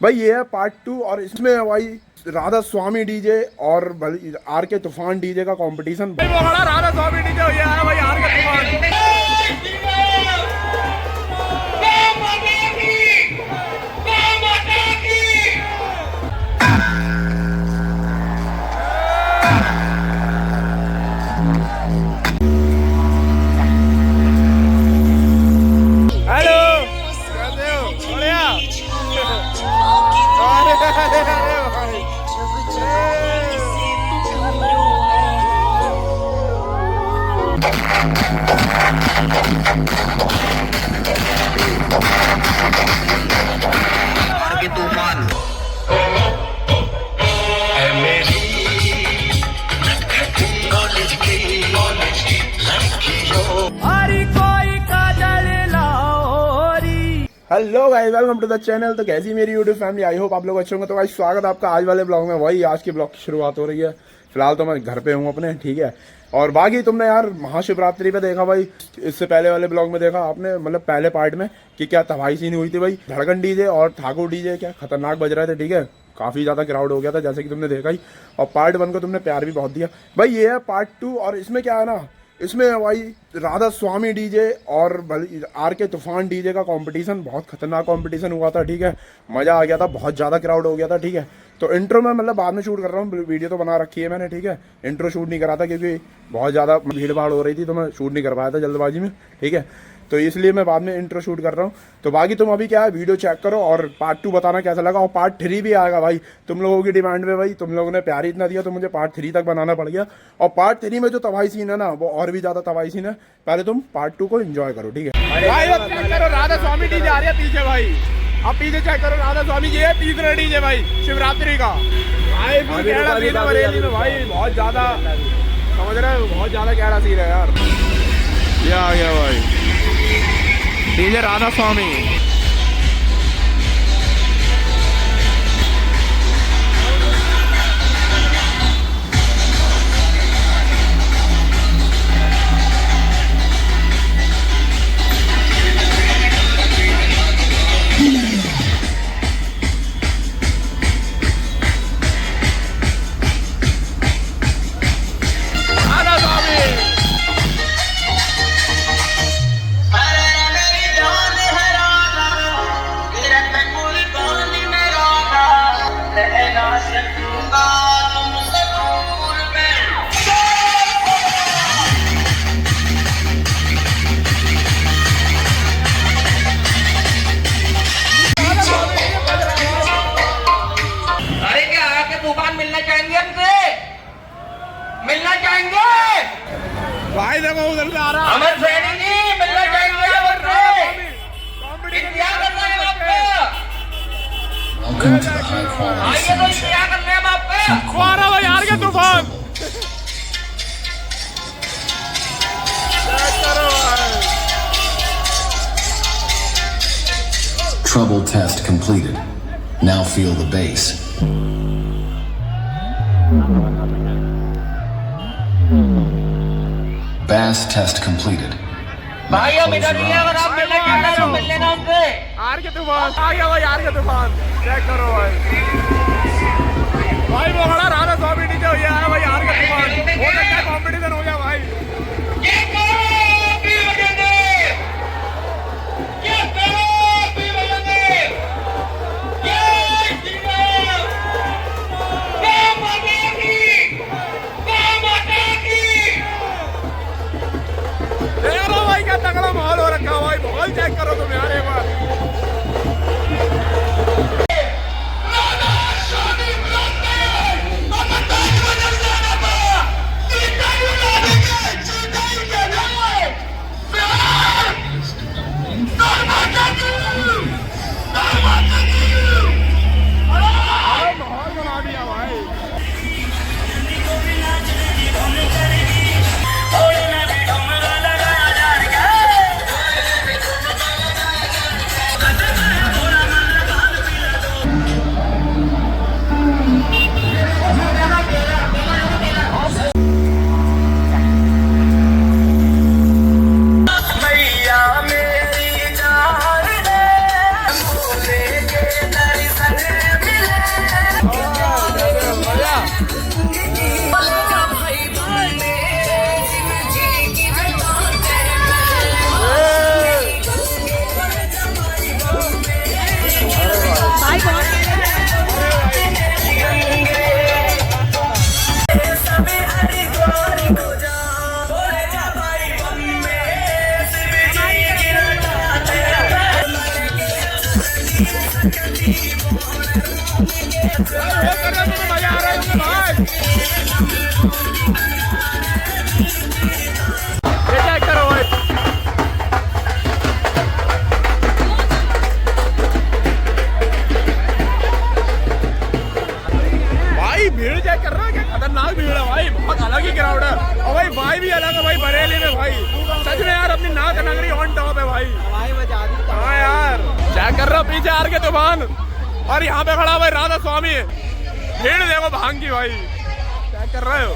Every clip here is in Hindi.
भाई ये है पार्ट 2 और इसमें भाई राधा स्वामी डीजे और आर के तूफान डीजे का कंपटीशन। राधा स्वामी डीजे हो गया है भाई, R K Toofan. Hello guys, welcome to the channel. तो कैसी मेरी यूट्यूब फैमिली, आई होप आप लोग अच्छे होंगे। तो भाई स्वागत है आपका आज वाले ब्लॉग में। वही आज के ब्लॉग की शुरुआत हो रही है। फिलहाल तो मैं घर पे हूँ अपने, ठीक है। और बाकी तुमने यार महाशिवरात्रि पे देखा भाई, इससे पहले वाले ब्लॉग में देखा आपने, मतलब पहले पार्ट में कि क्या तबाही सीन हुई थी भाई। धड़कन डीजे और ठाकुर डीजे क्या खतरनाक बज रहे थे, ठीक है। काफी ज्यादा क्राउड हो गया था जैसे कि तुमने देखा ही। और पार्ट 1 को तुमने प्यार भी बहुत दिया भाई। ये है पार्ट 2 और इसमें क्या है ना, इसमें भाई राधा स्वामी डीजे और आर के तूफान डीजे का कंपटीशन, बहुत खतरनाक कंपटीशन हुआ था, ठीक है। मज़ा आ गया था, बहुत ज़्यादा क्राउड हो गया था, ठीक है। तो इंट्रो में मतलब बाद में शूट कर रहा हूँ, वीडियो तो बना रखी है मैंने, ठीक है। इंट्रो शूट नहीं करा था क्योंकि बहुत ज़्यादा भीड़ भाड़ हो रही थी, तो मैं शूट नहीं कर पाया था जल्दबाजी में, ठीक है। तो इसलिए मैं बाद में इंट्रो शूट कर रहा हूँ। तो बाकी तुम अभी क्या है, वीडियो चेक करो और पार्ट 2 बताना कैसा लगा। और पार्ट 3 भी आएगा भाई, तुम लोगों की डिमांड पे भाई। तुम लोगों ने प्यार इतना दिया तो मुझे पार्ट 3 तक बनाना पड़ गया। और पार्ट 3 में जो तबाही सीन है ना, वो और भी ज्यादा तबाही सीन है। पहले तुम पार्ट 2 को एंजॉय करो, ठीक है भाई। अब चेक करो, राधा स्वामी डीजे आ रही है पीछे भाई। अब पीछे चेक करो, राधा स्वामी जी है, तीसरा डीजे भाई शिवरात्रि का भाई। बरेली में भाई बहुत ज्यादा, समझ रहे हो, बहुत ज्यादा गहरा सीन है यार। ये आ गया भाई डीजे राधा स्वामी। मिलना चाहेंगे भाई, देखो उधर से आ रहा है अमर सैनी जी, मिलना चाहेंगे। क्या करना है आपको? आइए तो क्या करना है आपको? आ रहा भाई यार के तूफान। Trouble test completed. Now feel the bass. Bass test completed. भाई अब इधर नहीं, अगर आप मिलने चाहते हैं तो मिल लेना उनसे। आर के तूफान आ गया भाई, आर के तूफान चेक करो भाई। भाई वो बड़ा राधा स्वामी डीजे हो गया है भाई, आर के तूफान। बहुत अच्छा कंपटीशन हो गया भाई। ये करो भी बजेंगे, ये करो भी बजेंगे, ये जिंदाबाद, क्या बजेगी, क्या बजेगी। देखो भाई क्या तगड़ा माहौल हो रखा है भाई, माहौल चेक करो तुम यार एक बार। वो करने में मजा आ रहा है मुझे भाई। ये चेक करो भाई, भाई भीड़ चेक कर रहा है, क्या खतरनाक भीड़ है भाई, बहुत अलग ही क्राउड है। और भाई भी अलग है भाई, बरेली में भाई सच में यार अपनी नाक नगरी ऑन टॉप है भाई। हाँ यार चेक कर रहा पीछे आर के तूफान, और यहाँ पे खड़ा भाई राधा स्वामी, भीड़ देखो भांग की भाई, चेक कर रहे हो।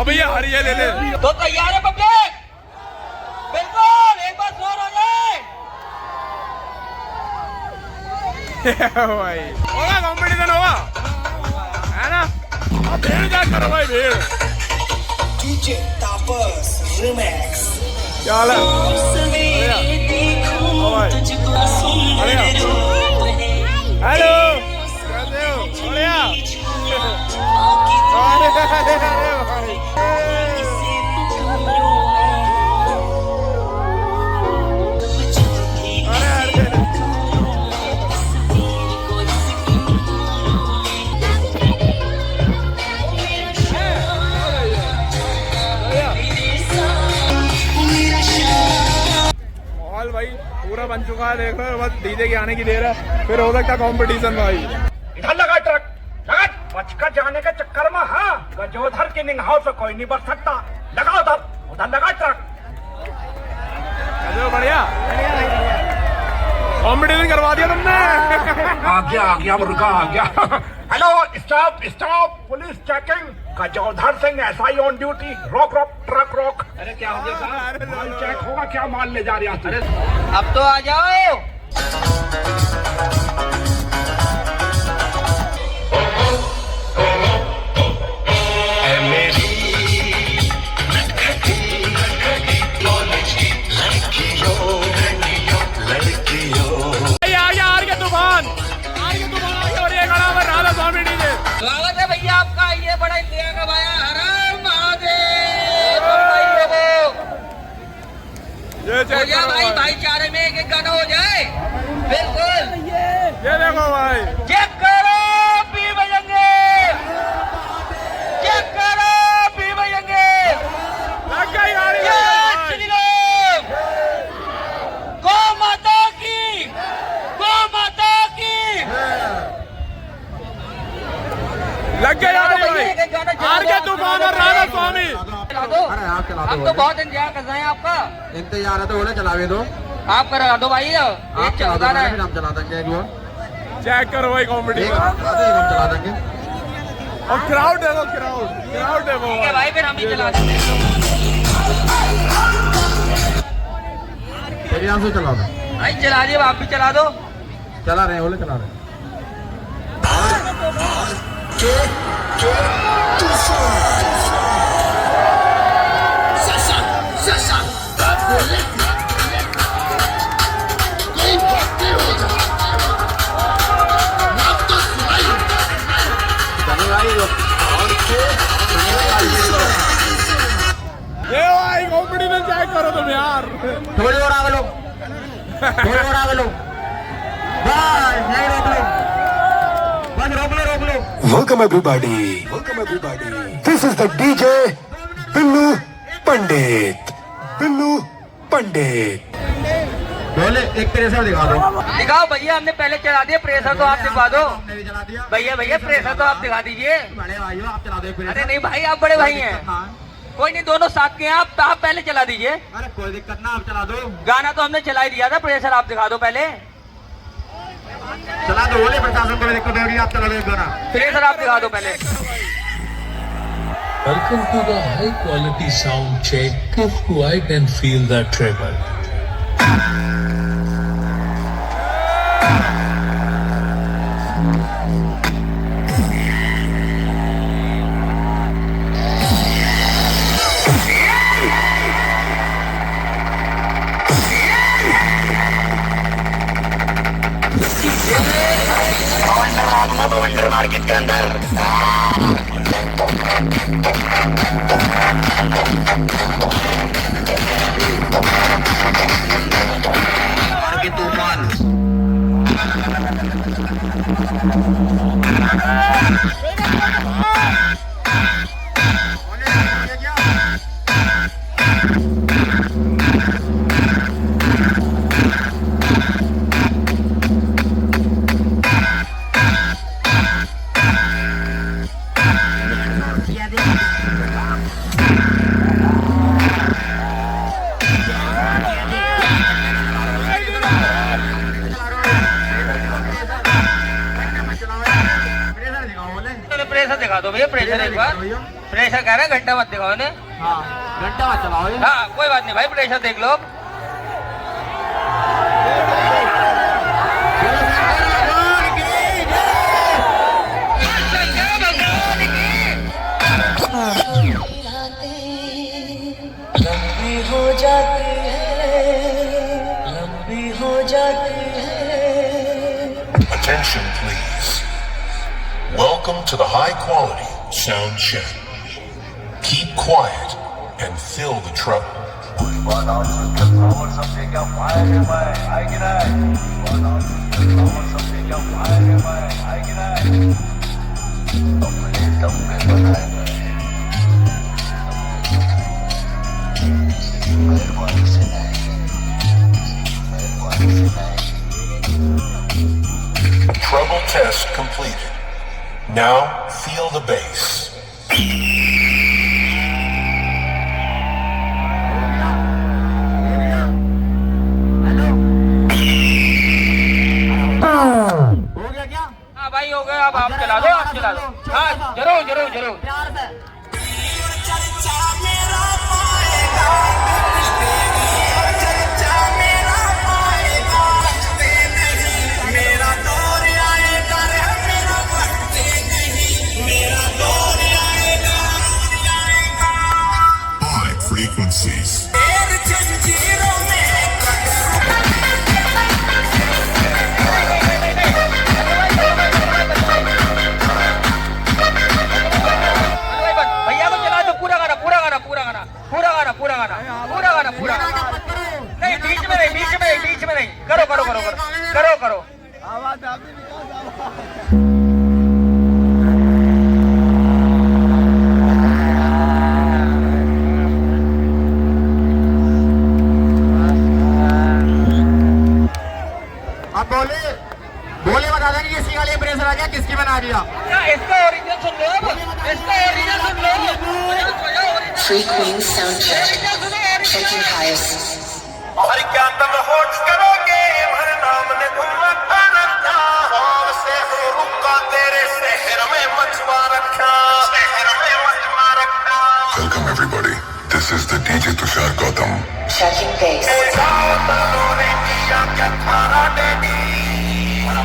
अब ये हरी है, ले ले। तो तैयार है पब्लिक, बिल्कुल एक बार शोर हो जाए। भाई होगा कॉम्पिटिशन होगा, है ना। अब भीड़ चेक करो भाई, भीड़ क्या हाल है? हेलो कैसे हो? बढ़िया। अरे भाई माहौल भाई पूरा बन चुका है, देख रहे हो, बस डीजे के आने की देर है, फिर हो सकता कंपटीशन भाई। इधर लगा ट्रक, लगा बचकर जाने के चक्कर में। हाँ गजोधर की निगाहों से कोई नहीं बच सकता। लगा उधर लगा ट्रक। बढ़िया कंपटीशन करवा दिया तुमने। आ गया मुर्गा आ गया। Hello stop stop, police checking. Gajodhar Singh SI on duty. रोक रोक ट्रक रोक। अरे क्या हो गया साहब? माल चेक होगा, क्या माल ले जा रहा है? अरे अब तो आ जाओ। स्वागत है भैया आपका, ये बड़ा इंडिया का भाया। हर महादेव। ये चेक हो जाए करो भाई, भाईचारे में एक गाना हो जाए। बिल्कुल ये देखो भाई, चेक करो पी बजेंगे, चेक करो पी बजेंगे। लग गई गाड़ी। जय श्री राम, गौ माता की, गौ माता की। लग गए यार भाई, आर के तूफान और राधा स्वामी। चला दो, हम तो बहुत इंतजार कर रहे हैं आपका। इंतजार है तो बोले चलावे दो। आप करा दो भाई, आप एक चला चलता दो, है। फिर हम चला देंगे। चेक करो भाई कंपटीशन, हम चला देंगे। और क्राउड देखो, क्राउड देखो ठीक है भाई, फिर हम ही चला देंगे। फिर यहाँ से चला दो। भाई चला दिए, आप भी चला दो। चला रहे हैं, बोले चला रहे हैं। ये भाई कंपटीशन चेक करो तुम यार। थोड़ी और आगे लो, थोड़ी और आगे लो, बस नहीं रोक लो, बस रोक लो, रोक लो। Welcome everybody. This is the DJ Billu Pandit. Billu Pandit. बोले एक प्रेशर दिखा दो। दिखाओ भैया, हमने पहले चला दिया, प्रेशर तो आप दिखा दो। हमने भी चला दिया। भैया प्रेशर तो आप दिखा दीजिए। बड़े भाइयों आप चला दो प्रेशर। अरे नहीं भाई, आप बड़े भाई हैं, कोई नहीं, दोनों साथ के हैं। आप पहले चला दीजिए। अरे कोई दिक्कत ना, आप चला दो। गाना तो हमने चला ही दिया था, प्रेशर आप दिखा दो पहले। चला दो, बोले प्रशासन को दिक्कत होगी, आप चला दो गाना। प्रेशर आप दिखा दो पहले। Welcome to the high quality sound check. Give quiet and feel the treble. Market के अंदर तूफान प्रेशर दिखा दो भैया, प्रेशर एक बार। प्रेशर कह रहे हैं, घंटा मत दिखाओ इन्हें। घंटा मत चलाओ ये। हाँ कोई बात नहीं भाई, प्रेशर देख लो। लंबी हो जाती है, लंबी हो जाती है। Attention, please. Welcome to the high quality sound check. Keep quiet and fill the trouble. Trouble test completed. Now feel the bass. हो गया क्या? हाँ भाई हो गया, अब आप चला दो, आप चला दो। हाँ जरूर जरूर जरूर। प्यार से। High frequencies. भैया को चला दो, पूरा गाना पूरा गाना पूरा गाना पूरा गाना पूरा गाना पूरा गाना पूरा गाना। नहीं बीच में नहीं, बीच में नहीं, बीच में नहीं। करो करो करो करो करो करो। अब बोले बोले बता देंगे किसकी गाली प्रेशर आ गया, किसकी बना दिया। इसका ओरिजिनल सुन लो, अब इसका ओरिजिनल सुन लो। Frequency sound check. Checking highest. और क्या तुम होश करोगे, हर नाम ने घुमा रखा, और से हो रुका तेरे शहर में मचवा रखा, शहर में मचवा रखा। Welcome everybody. This is the DJ Tushar Gautam. Checking bass. ने किया क्या थारा डेडी,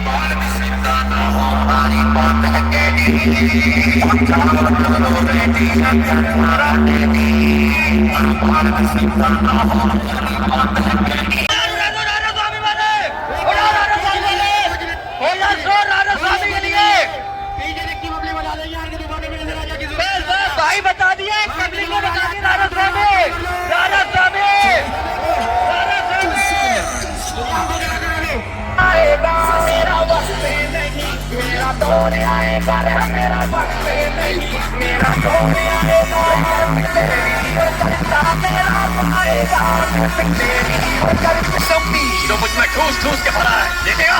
बाल भी सीधा ना हो, हमारी बात है केडी, ने किया क्या थारा डेडी, बाल भी सीधा ना हो, हमारी बात है केडी। भाई बता दिया, पब्लिक को बता दिया, राणा स्वामी, राणा स्वामी, राणा स्वामी। आएगा मेरा वक्त नहीं, मेरा दौर आएगा, मेरा वक्त नहीं, मेरा दौर आएगा, मेरा आएगा। सम्मी तो मुझ में ठूस ठूस के भरा है, देखेगा।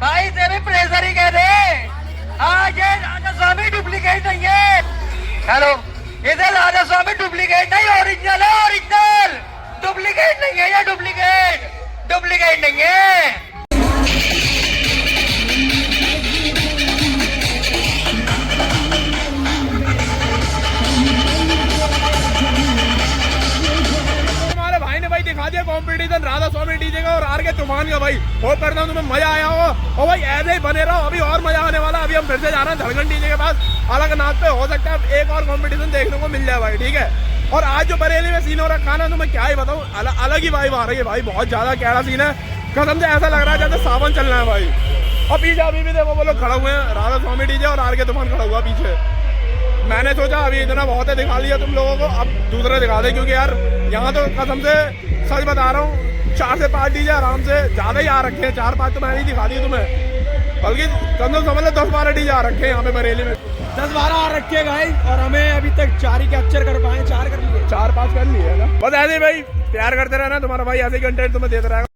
भाई से भी प्रेशर ही कह दे, आज ये राणा स्वामी डुप्लीकेट नहीं है। हेलो, इधर राणा स्वामी डुप्लीकेट नहीं, ओरिजिनल है, ओरिजिनल। डुप्लीकेट नहीं है, ये डुप्लीकेट डुप्लीकेट नहीं है। आज ये कॉम्पिटिशन राधा स्वामी डीजे का और आर के तूफान का भाई। होप करता हूँ तुम्हें मजा आया हो और भाई ऐसे ही बने रहो, अभी और मजा आने वाला। अभी हम फिर से जा रहे हैं धड़कन डीजे के पास अलगनाथ पे, हो सकता है एक और कॉम्पिटिशन देखने को मिल जाए भाई, ठीक है। और आज जो बरेली में सीन हो रखा है ना, तो मैं क्या ही बताऊँ, अलग ही वाइब आ रही है भाई, बहुत ज्यादा कैड़ा सीन है कसम से। ऐसा लग रहा है जैसे सावन चलना है भाई। और पीछे अभी भी देखो वो लोग खड़े हुए हैं, राधा स्वामी डीजे और आर के तूफान खड़ा हुआ पीछे। मैंने सोचा अभी इतना बहुत है दिखा लिया तुम लोगों को, अब दूसरे दिखा दे, क्योंकि यार यहाँ तो कसम से सच बता रहा हूँ 4 से 5 डीजे आराम से ज्यादा ही आ रखे हैं। 4-5 तो मैंने ही दिखा दी तुम्हें, बल्कि कम से कम समझ लो 10-12 डीजे आ रखे हैं यहाँ पे बरेली में। 10-12 आ रखे गाइस, और हमें अभी तक 4 ही कैप्चर कर पाए, 4 कर लिए, 4-5 कर लिए है ना। बस ऐसे ही भाई प्यार करते रहना, तुम्हारा भाई ऐसे ही कंटेंट तुम्हें देता रहेगा।